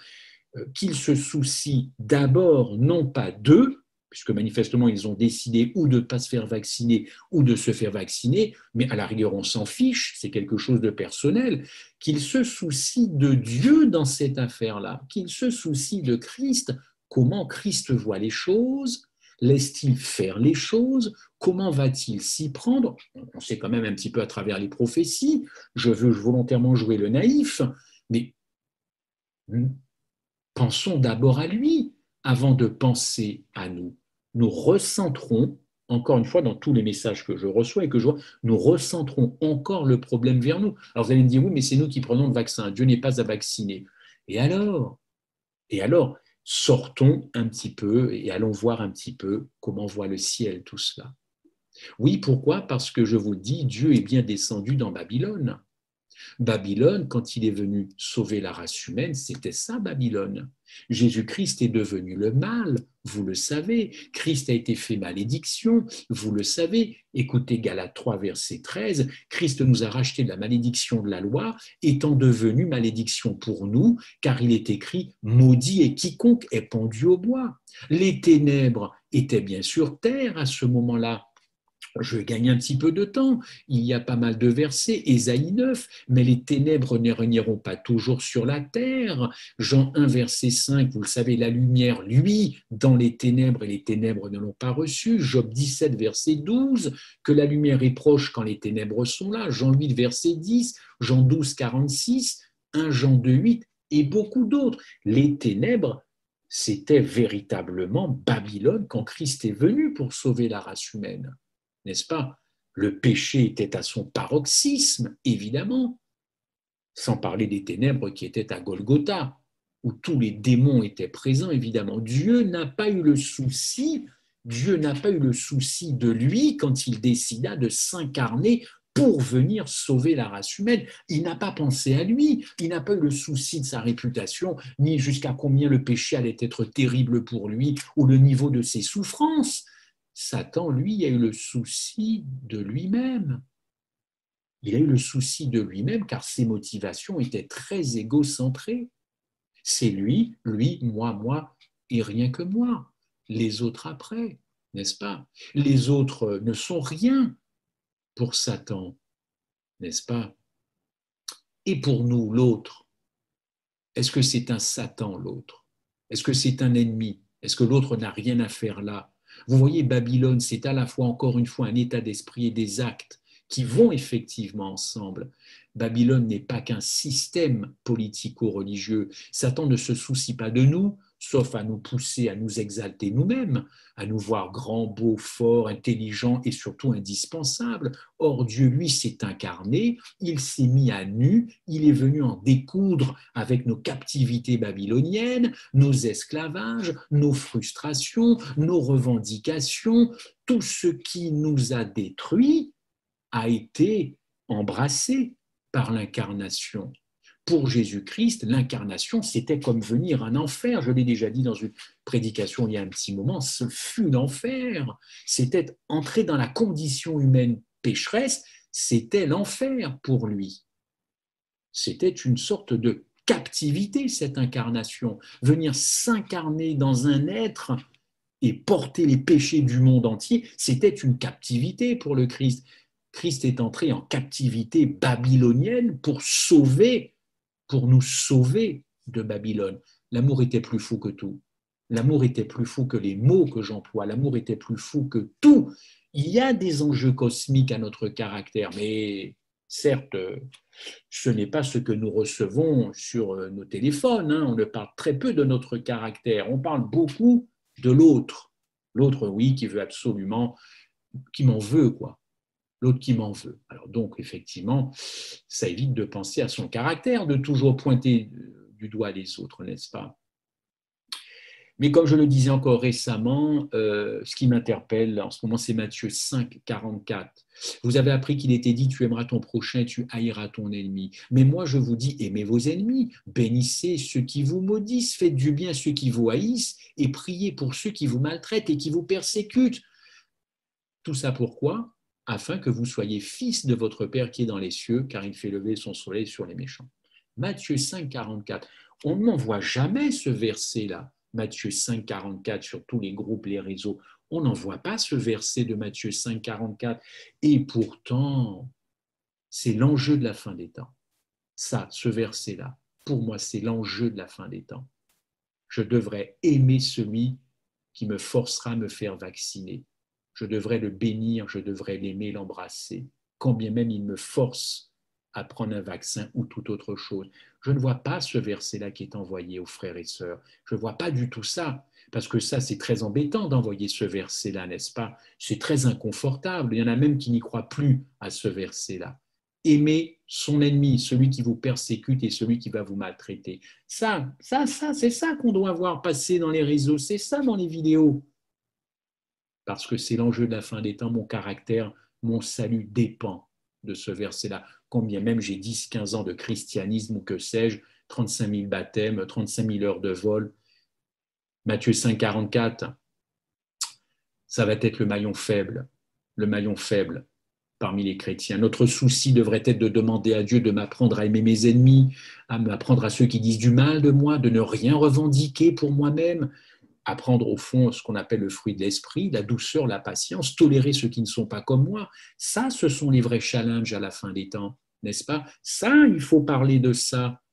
qu'ils se soucient d'abord non pas d'eux, puisque manifestement ils ont décidé ou de ne pas se faire vacciner ou de se faire vacciner, mais à la rigueur on s'en fiche, c'est quelque chose de personnel, qu'ils se soucient de Dieu dans cette affaire-là, qu'ils se soucient de Christ, comment Christ voit les choses, laisse-t-il faire les choses, comment va-t-il s'y prendre? On sait quand même un petit peu à travers les prophéties, je veux volontairement jouer le naïf, mais pensons d'abord à lui avant de penser à nous. Nous recentrons, encore une fois, dans tous les messages que je reçois et que je vois, nous recentrons encore le problème vers nous. Alors vous allez me dire, oui, mais c'est nous qui prenons le vaccin. Dieu n'est pas à vacciner. Et alors? Et alors, sortons un petit peu et allons voir un petit peu comment voit le ciel tout cela. Oui, pourquoi? Parce que je vous dis, Dieu est bien descendu dans Babylone. Babylone, quand il est venu sauver la race humaine, c'était ça Babylone. Jésus-Christ est devenu le mal, vous le savez. Christ a été fait malédiction, vous le savez. Écoutez Galates 3, verset 13, Christ nous a racheté de la malédiction de la loi, étant devenu malédiction pour nous, car il est écrit, maudit est quiconque est pendu au bois. Les ténèbres étaient bien sûr terre à ce moment-là. Je gagne un petit peu de temps, il y a pas mal de versets, Ésaïe 9, mais les ténèbres ne régneront pas toujours sur la terre. Jean 1, verset 5, vous le savez, la lumière, lui, dans les ténèbres, et les ténèbres ne l'ont pas reçu. Job 17, verset 12, que la lumière est proche quand les ténèbres sont là. Jean 8, verset 10, Jean 12, 46, 1 Jean 2, 8, et beaucoup d'autres. Les ténèbres, c'était véritablement Babylone quand Christ est venu pour sauver la race humaine. N'est-ce pas? Le péché était à son paroxysme, évidemment. sans parler des ténèbres qui étaient à Golgotha, où tous les démons étaient présents, évidemment. Dieu n'a pas eu le souci de lui quand il décida de s'incarner pour venir sauver la race humaine. Il n'a pas pensé à lui, il n'a pas eu le souci de sa réputation, ni jusqu'à combien le péché allait être terrible pour lui, ou le niveau de ses souffrances. Satan, lui, a eu le souci de lui-même. Il a eu le souci de lui-même car ses motivations étaient très égocentrées. C'est lui, moi, et rien que moi. Les autres après, n'est-ce pas? Les autres ne sont rien pour Satan, n'est-ce pas? Et pour nous, l'autre, est-ce que c'est un Satan, l'autre? Est-ce que c'est un ennemi? Est-ce que l'autre n'a rien à faire là? Vous voyez, Babylone, c'est à la fois, encore une fois, un état d'esprit et des actes qui vont effectivement ensemble. Babylone n'est pas qu'un système politico-religieux. Satan ne se soucie pas de nous, sauf à nous pousser à nous exalter nous-mêmes, à nous voir grands, beaux, forts, intelligents et surtout indispensables. Or, Dieu, lui, s'est incarné, il s'est mis à nu, il est venu en découdre avec nos captivités babyloniennes, nos esclavages, nos frustrations, nos revendications, tout ce qui nous a détruits a été embrassé par l'incarnation. Pour Jésus-Christ, l'incarnation, c'était comme venir un enfer. Je l'ai déjà dit dans une prédication il y a un petit moment, ce fut l'enfer. C'était entrer dans la condition humaine pécheresse, c'était l'enfer pour lui. C'était une sorte de captivité, cette incarnation. Venir s'incarner dans un être et porter les péchés du monde entier, c'était une captivité pour le Christ. Christ est entré en captivité babylonienne pour nous sauver de Babylone. L'amour était plus fou que tout. L'amour était plus fou que les mots que j'emploie. L'amour était plus fou que tout. Il y a des enjeux cosmiques à notre caractère, mais certes, ce n'est pas ce que nous recevons sur nos téléphones. On ne parle très peu de notre caractère. On parle beaucoup de l'autre. L'autre, oui, qui veut absolument, qui m'en veut, quoi. L'autre qui m'en veut. Alors donc, effectivement, ça évite de penser à son caractère, de toujours pointer du doigt les autres, n'est-ce pas? Mais comme je le disais encore récemment, ce qui m'interpelle en ce moment, c'est Matthieu 5, 44. Vous avez appris qu'il était dit, tu aimeras ton prochain et tu haïras ton ennemi. Mais moi, je vous dis, aimez vos ennemis, bénissez ceux qui vous maudissent, faites du bien à ceux qui vous haïssent et priez pour ceux qui vous maltraitent et qui vous persécutent. Tout ça pourquoi? Afin que vous soyez fils de votre Père qui est dans les cieux, car il fait lever son soleil sur les méchants. Matthieu 5, 44. On n'en voit jamais ce verset-là. Matthieu 5, 44 sur tous les groupes, les réseaux. On n'en voit pas ce verset de Matthieu 5, 44. Et pourtant, c'est l'enjeu de la fin des temps. Ça, ce verset-là, pour moi, c'est l'enjeu de la fin des temps. Je devrais aimer celui qui me forcera à me faire vacciner. Je devrais le bénir, je devrais l'aimer, l'embrasser, quand bien même il me force à prendre un vaccin ou toute autre chose. Je ne vois pas ce verset-là qui est envoyé aux frères et sœurs. Je ne vois pas du tout ça, parce que ça, c'est très embêtant d'envoyer ce verset-là, n'est-ce pas? C'est très inconfortable. Il y en a même qui n'y croient plus à ce verset-là. Aimer son ennemi, celui qui vous persécute et celui qui va vous maltraiter. Ça, c'est ça qu'on doit voir passer dans les réseaux, c'est ça dans les vidéos. Parce que c'est l'enjeu de la fin des temps, mon caractère, mon salut dépend de ce verset-là. Combien même j'ai 10, 15 ans de christianisme ou que sais-je, 35 000 baptêmes, 35 000 heures de vol. Matthieu 5, 44, ça va être le maillon faible parmi les chrétiens. Notre souci devrait être de demander à Dieu de m'apprendre à aimer mes ennemis, à m'apprendre à ceux qui disent du mal de moi, de ne rien revendiquer pour moi-même, apprendre au fond ce qu'on appelle le fruit de l'esprit, la douceur, la patience, tolérer ceux qui ne sont pas comme moi. Ça, ce sont les vrais challenges à la fin des temps, n'est-ce pas? Ça, il faut parler de ça,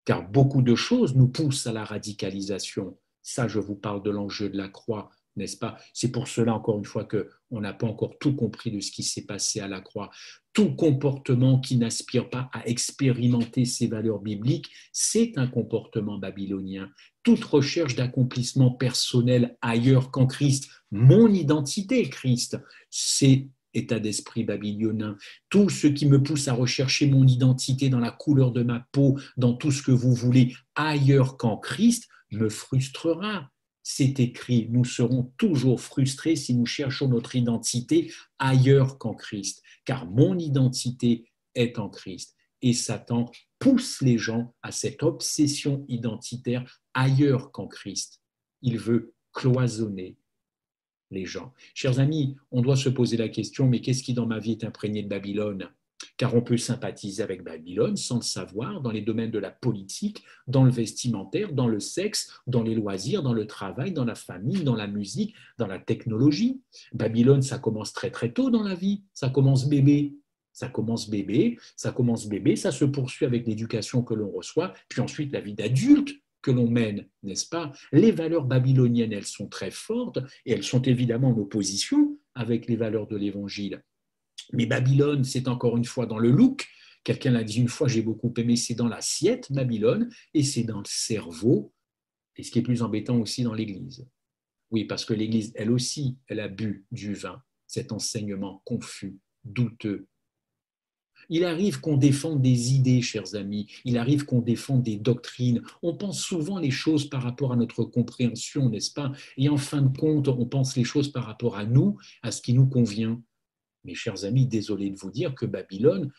car beaucoup de choses nous poussent à la radicalisation. Ça, je vous parle de l'enjeu de la croix, n'est-ce pas? C'est pour cela, encore une fois, qu'on n'a pas encore tout compris de ce qui s'est passé à la croix. Tout comportement qui n'aspire pas à expérimenter ces valeurs bibliques, c'est un comportement babylonien. Toute recherche d'accomplissement personnel ailleurs qu'en Christ, mon identité Christ, c'est état d'esprit babylonien. Tout ce qui me pousse à rechercher mon identité dans la couleur de ma peau, dans tout ce que vous voulez, ailleurs qu'en Christ, me frustrera. C'est écrit, nous serons toujours frustrés si nous cherchons notre identité ailleurs qu'en Christ, car mon identité est en Christ. Et Satan pousse les gens à cette obsession identitaire ailleurs qu'en Christ. Il veut cloisonner les gens. Chers amis, on doit se poser la question, mais qu'est-ce qui dans ma vie est imprégné de Babylone? Car on peut sympathiser avec Babylone sans le savoir, dans les domaines de la politique, dans le vestimentaire, dans le sexe, dans les loisirs, dans le travail, dans la famille, dans la musique, dans la technologie. Babylone, ça commence très très tôt dans la vie, ça commence bébé. Ça commence bébé, ça se poursuit avec l'éducation que l'on reçoit, puis ensuite la vie d'adulte que l'on mène, n'est-ce pas? Les valeurs babyloniennes, elles sont très fortes et elles sont évidemment en opposition avec les valeurs de l'Évangile. Mais Babylone, c'est encore une fois dans le look. Quelqu'un l'a dit une fois, j'ai beaucoup aimé, c'est dans l'assiette, Babylone, et c'est dans le cerveau, et ce qui est plus embêtant aussi dans l'Église. Oui, parce que l'Église, elle aussi, elle a bu du vin, cet enseignement confus, douteux. Il arrive qu'on défende des idées, chers amis, il arrive qu'on défende des doctrines. On pense souvent les choses par rapport à notre compréhension, n'est-ce pas? Et en fin de compte, on pense les choses par rapport à nous, à ce qui nous convient. Mes chers amis, désolé de vous dire que Babylone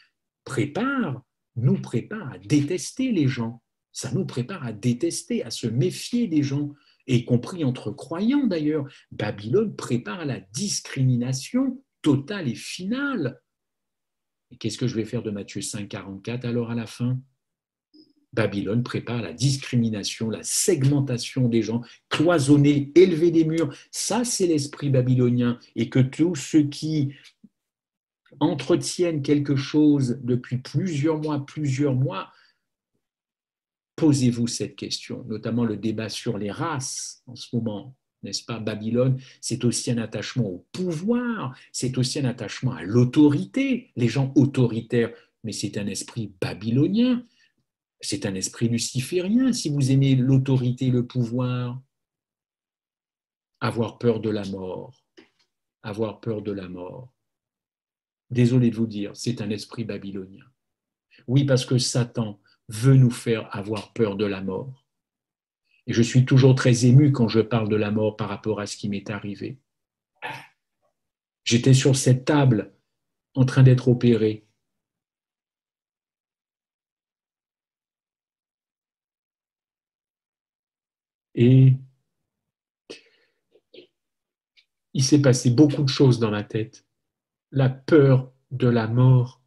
nous prépare à détester les gens. Ça nous prépare à détester, à se méfier des gens, y compris entre croyants d'ailleurs. Babylone prépare à la discrimination totale et finale. Et qu'est-ce que je vais faire de Matthieu 5, 44 alors à la fin? Babylone prépare la discrimination, la segmentation des gens, cloisonner, élever des murs. Ça, c'est l'esprit babylonien. Et que tous ceux qui entretiennent quelque chose depuis plusieurs mois, posez-vous cette question, notamment le débat sur les races en ce moment, n'est-ce pas? Babylone, c'est aussi un attachement au pouvoir, c'est aussi un attachement à l'autorité, les gens autoritaires, mais c'est un esprit babylonien, c'est un esprit luciférien si vous aimez l'autorité, le pouvoir. Avoir peur de la mort, avoir peur de la mort. Désolé de vous dire, c'est un esprit babylonien. Oui, parce que Satan veut nous faire avoir peur de la mort. Et je suis toujours très ému quand je parle de la mort par rapport à ce qui m'est arrivé. J'étais sur cette table en train d'être opéré. Et il s'est passé beaucoup de choses dans ma tête. La peur de la mort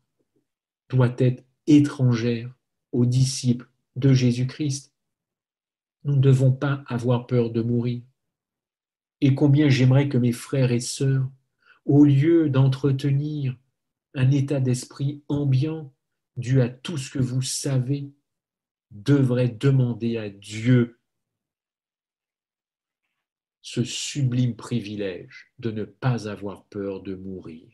doit être étrangère aux disciples de Jésus-Christ. Nous ne devons pas avoir peur de mourir. Et combien j'aimerais que mes frères et sœurs, au lieu d'entretenir un état d'esprit ambiant dû à tout ce que vous savez, devraient demander à Dieu ce sublime privilège de ne pas avoir peur de mourir.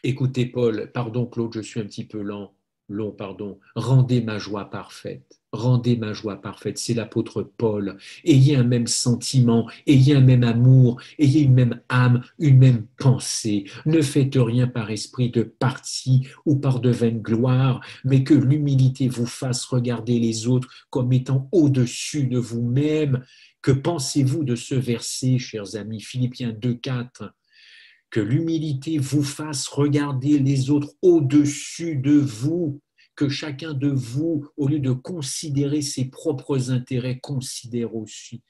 Écoutez, Paul, pardon Claude, je suis un petit peu long, pardon. Rendez ma joie parfaite. Rendez ma joie parfaite. C'est l'apôtre Paul. Ayez un même sentiment, ayez un même amour, ayez une même âme, une même pensée. Ne faites rien par esprit de parti ou par de vaine gloire, mais que l'humilité vous fasse regarder les autres comme étant au-dessus de vous-même. Que pensez-vous de ce verset, chers amis? Philippiens 2, 4. Que l'humilité vous fasse regarder les autres au-dessus de vous, que chacun de vous, au lieu de considérer ses propres intérêts, considère aussi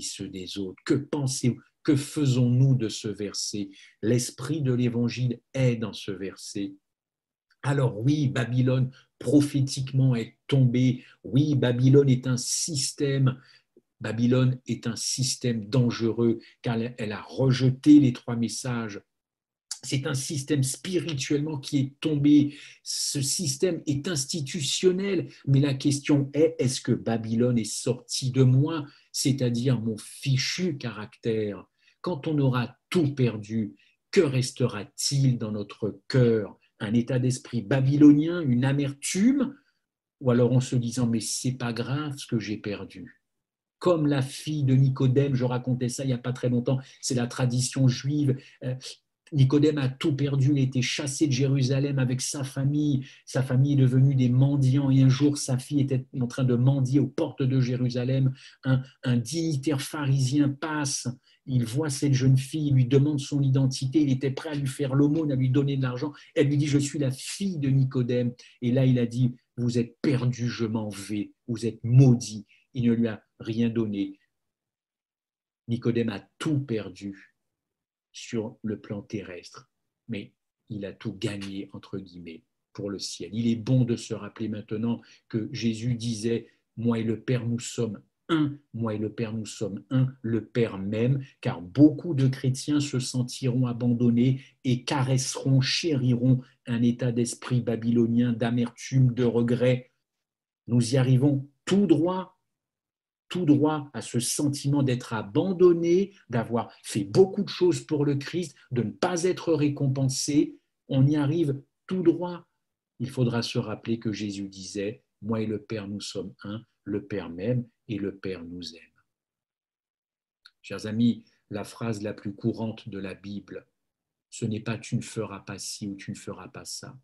ceux des autres. Que pensez-vous? Que faisons-nous de ce verset? L'esprit de l'Évangile est dans ce verset. Alors oui, Babylone prophétiquement est tombée. Oui, Babylone est un système. Babylone est un système dangereux car elle a rejeté les trois messages. C'est un système spirituellement qui est tombé. Ce système est institutionnel, mais la question est que Babylone est sortie de moi, c'est-à-dire mon fichu caractère? Quand on aura tout perdu, que restera-t-il dans notre cœur? Un état d'esprit babylonien, une amertume, ou alors en se disant mais c'est pas grave ce que j'ai perdu. comme la fille de Nicodème. Je racontais ça il n'y a pas très longtemps, c'est la tradition juive. Nicodème a tout perdu, il a été chassé de Jérusalem avec sa famille est devenue des mendiants et un jour sa fille était en train de mendier aux portes de Jérusalem. Un dignitaire pharisien passe, il voit cette jeune fille, il lui demande son identité, il était prêt à lui faire l'aumône, à lui donner de l'argent. Elle lui dit, je suis la fille de Nicodème. Et là il a dit, vous êtes perdu, je m'en vais, vous êtes maudit. Il ne lui a rien donné. Nicodème a tout perdu sur le plan terrestre, mais il a tout gagné, entre guillemets, pour le ciel. Il est bon de se rappeler maintenant que Jésus disait, moi et le Père, nous sommes un, moi et le Père, nous sommes un, le Père même, car beaucoup de chrétiens se sentiront abandonnés et caresseront, chériront un état d'esprit babylonien, d'amertume, de regret. Nous y arrivons tout droit à ce sentiment d'être abandonné, d'avoir fait beaucoup de choses pour le Christ, de ne pas être récompensé. On y arrive tout droit. Il faudra se rappeler que Jésus disait, moi et le Père, nous sommes un, le Père m'aime et le Père nous aime. Chers amis, la phrase la plus courante de la Bible, ce n'est pas tu ne feras pas ci ou tu ne feras pas ça.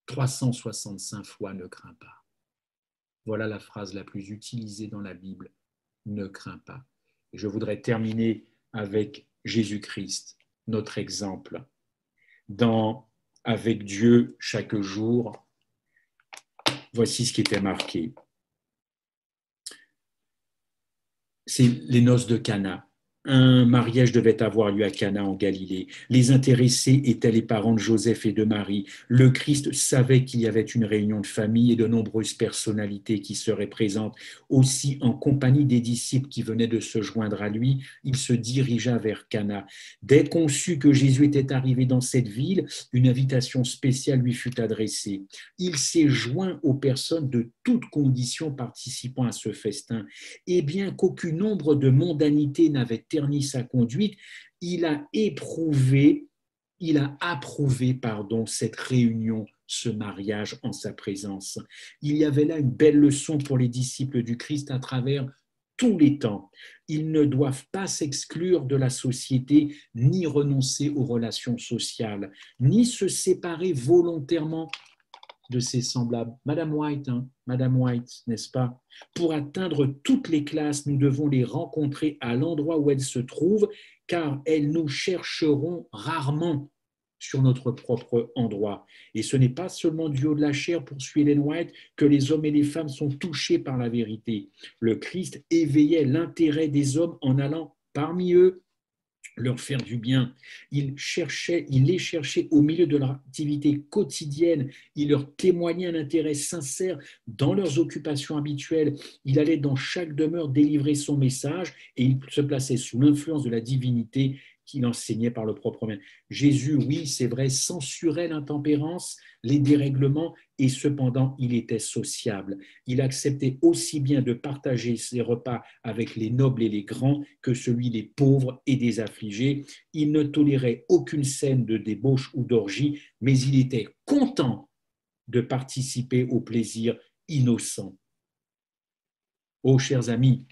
365 fois ne crains pas. Voilà la phrase la plus utilisée dans la Bible. Ne crains pas. Et je voudrais terminer avec Jésus-Christ, notre exemple. Dans Avec Dieu chaque jour, voici ce qui était marqué. C'est les noces de Cana. Un mariage devait avoir lieu à Cana en Galilée. Les intéressés étaient les parents de Joseph et de Marie. Le Christ savait qu'il y avait une réunion de famille et de nombreuses personnalités qui seraient présentes. Aussi, en compagnie des disciples qui venaient de se joindre à lui, il se dirigea vers Cana. Dès qu'on sut que Jésus était arrivé dans cette ville, une invitation spéciale lui fut adressée. Il s'est joint aux personnes de toutes conditions participant à ce festin. Et bien qu'aucune ombre de mondanité n'avait terni sa conduite, il a approuvé cette réunion, ce mariage en sa présence. Il y avait là une belle leçon pour les disciples du Christ à travers tous les temps. Ils ne doivent pas s'exclure de la société, ni renoncer aux relations sociales, ni se séparer volontairement de ses semblables. Madame White, n'est-ce pas? Pour atteindre toutes les classes, nous devons les rencontrer à l'endroit où elles se trouvent, car elles nous chercheront rarement sur notre propre endroit. Et ce n'est pas seulement du haut de la chair, poursuit Ellen White, que les hommes et les femmes sont touchés par la vérité. Le Christ éveillait l'intérêt des hommes en allant parmi eux leur faire du bien. Il les cherchait au milieu de leur activité quotidienne. Il leur témoignait un intérêt sincère dans leurs occupations habituelles. Il allait dans chaque demeure délivrer son message et il se plaçait sous l'influence de la divinité qu'il enseignait par le propre main. Jésus, oui, c'est vrai, censurait l'intempérance, les dérèglements, et cependant, il était sociable. Il acceptait aussi bien de partager ses repas avec les nobles et les grands que celui des pauvres et des affligés. Il ne tolérait aucune scène de débauche ou d'orgie, mais il était content de participer au plaisir innocent. Oh, chers amis,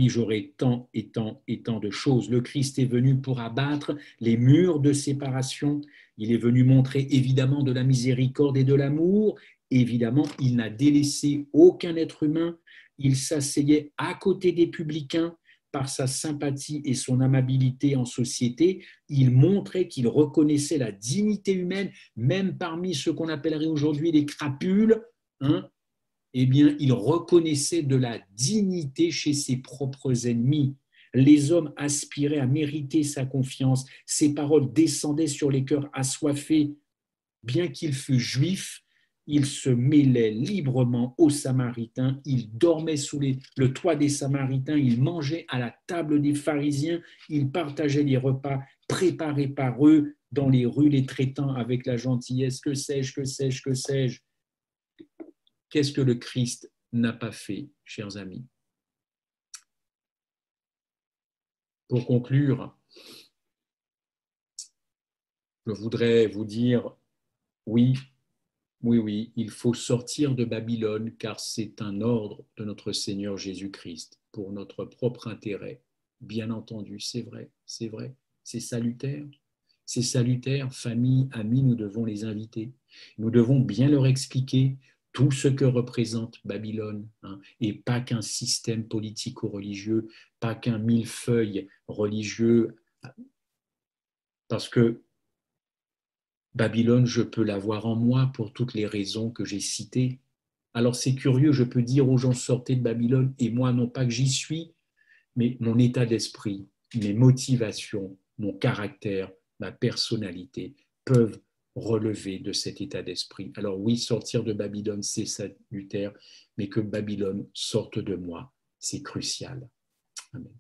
j'aurais tant et tant et tant de choses. Le Christ est venu pour abattre les murs de séparation. Il est venu montrer évidemment de la miséricorde et de l'amour. Évidemment, il n'a délaissé aucun être humain. Il s'asseyait à côté des publicains. Par sa sympathie et son amabilité en société, il montrait qu'il reconnaissait la dignité humaine, même parmi ce qu'on appellerait aujourd'hui les crapules, hein. Eh bien, il reconnaissait de la dignité chez ses propres ennemis. Les hommes aspiraient à mériter sa confiance. Ses paroles descendaient sur les cœurs assoiffés. Bien qu'il fût juif, il se mêlait librement aux Samaritains. Il dormait sous le toit des Samaritains. Il mangeait à la table des pharisiens. Il partageait les repas préparés par eux dans les rues, les traitant avec la gentillesse. Que sais-je, que sais-je, que sais-je? Qu'est-ce que le Christ n'a pas fait, chers amis? Pour conclure, je voudrais vous dire, oui, Oui, oui, il faut sortir de Babylone car c'est un ordre de notre Seigneur Jésus-Christ pour notre propre intérêt. Bien entendu, c'est vrai, c'est salutaire. C'est salutaire, famille, amis, nous devons les inviter. Nous devons bien leur expliquer tout ce que représente Babylone, hein, et pas qu'un système politico-religieux, pas qu'un millefeuille religieux, parce que Babylone, je peux l'avoir en moi pour toutes les raisons que j'ai citées. Alors c'est curieux, je peux dire aux gens sortez de Babylone, et moi, non pas que j'y suis, mais mon état d'esprit, mes motivations, mon caractère, ma personnalité peuvent relever de cet état d'esprit. Alors oui, sortir de Babylone, c'est salutaire, mais que Babylone sorte de moi, c'est crucial. Amen.